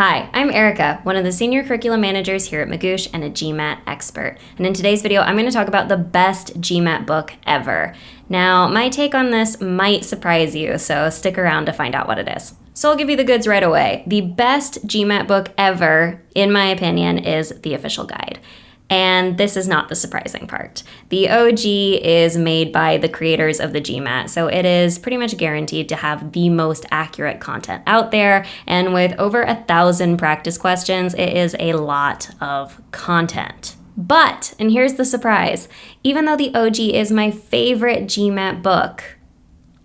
Hi, I'm Erika, one of the senior curriculum managers here at Magoosh and a GMAT expert. And in today's video, I'm going to talk about the best GMAT book ever. Now, my take on this might surprise you, so stick around to find out what it is. So I'll give you the goods right away. The best GMAT book ever, in my opinion, is The Official Guide. And this is not the surprising part. The OG is made by the creators of the GMAT, so it is pretty much guaranteed to have the most accurate content out there. And with over 1,000 practice questions, it is a lot of content. But, and here's the surprise, even though the OG is my favorite GMAT book,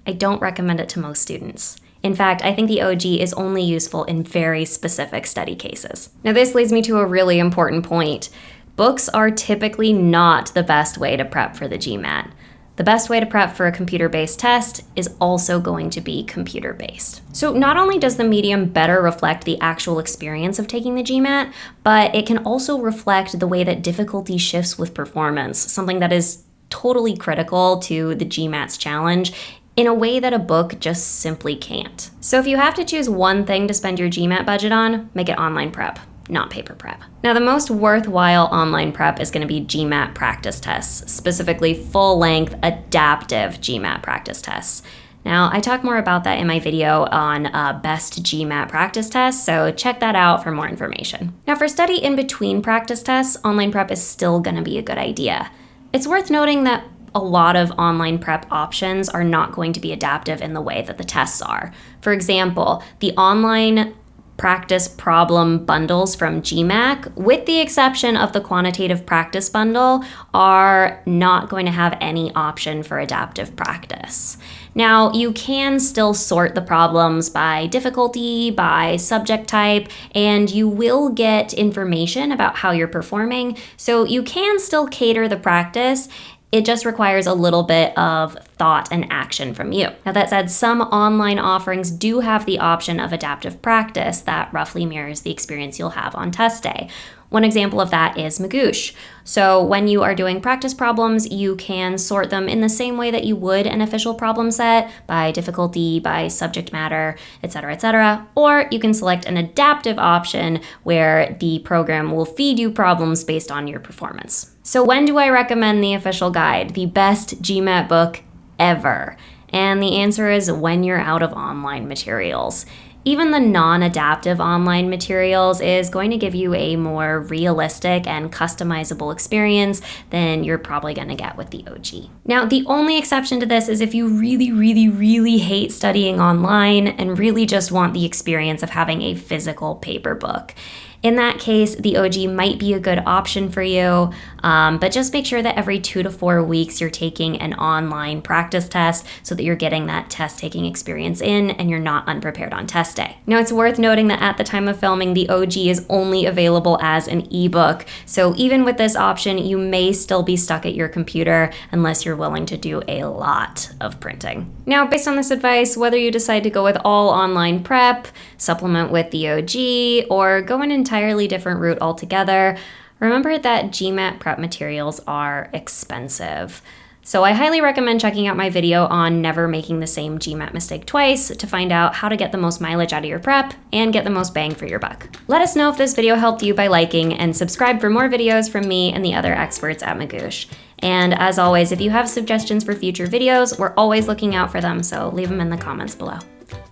I don't recommend it to most students. In fact, I think the OG is only useful in very specific study cases. Now, this leads me to a really important point. Books are typically not the best way to prep for the GMAT. The best way to prep for a computer-based test is also going to be computer-based. So not only does the medium better reflect the actual experience of taking the GMAT, but it can also reflect the way that difficulty shifts with performance, something that is totally critical to the GMAT's challenge in a way that a book just simply can't. So if you have to choose one thing to spend your GMAT budget on, make it online prep, not paper prep. Now, the most worthwhile online prep is going to be GMAT practice tests, specifically full-length adaptive GMAT practice tests. Now, I talk more about that in my video on best GMAT practice tests, so check that out for more information. Now, for study in between practice tests, online prep is still going to be a good idea. It's worth noting that a lot of online prep options are not going to be adaptive in the way that the tests are. For example, the online practice problem bundles from GMAT, with the exception of the quantitative practice bundle, are not going to have any option for adaptive practice. Now, you can still sort the problems by difficulty, by subject type, and you will get information about how you're performing, so you can still cater the practice. It just requires a little bit of thought and action from you. Now, that said, some online offerings do have the option of adaptive practice that roughly mirrors the experience you'll have on test day. One example of that is Magoosh. So when you are doing practice problems, you can sort them in the same way that you would an official problem set, by difficulty, by subject matter, etc., or you can select an adaptive option where the program will feed you problems based on your performance. So when do I recommend The Official Guide, the best GMAT book ever? And the answer is when you're out of online materials. Even the non-adaptive online materials is going to give you a more realistic and customizable experience than you're probably going to get with the OG. Now, the only exception to this is if you really hate studying online and really just want the experience of having a physical paper book. In that case, the OG might be a good option for you, but just make sure that every 2 to 4 weeks you're taking an online practice test so that you're getting that test-taking experience in and you're not unprepared on test day. Now, it's worth noting that at the time of filming, the OG is only available as an ebook, so even with this option, you may still be stuck at your computer unless you're willing to do a lot of printing. Now, based on this advice, whether you decide to go with all online prep, supplement with the OG, or go an entirely different route altogether, remember that GMAT prep materials are expensive. So I highly recommend checking out my video on never making the same GMAT mistake twice to find out how to get the most mileage out of your prep and get the most bang for your buck. Let us know if this video helped you by liking, and subscribe for more videos from me and the other experts at Magoosh. And as always, if you have suggestions for future videos, we're always looking out for them, so leave them in the comments below.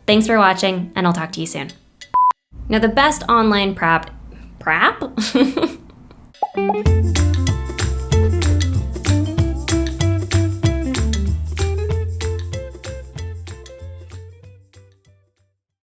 Thanks for watching, and I'll talk to you soon. Now, the best online prep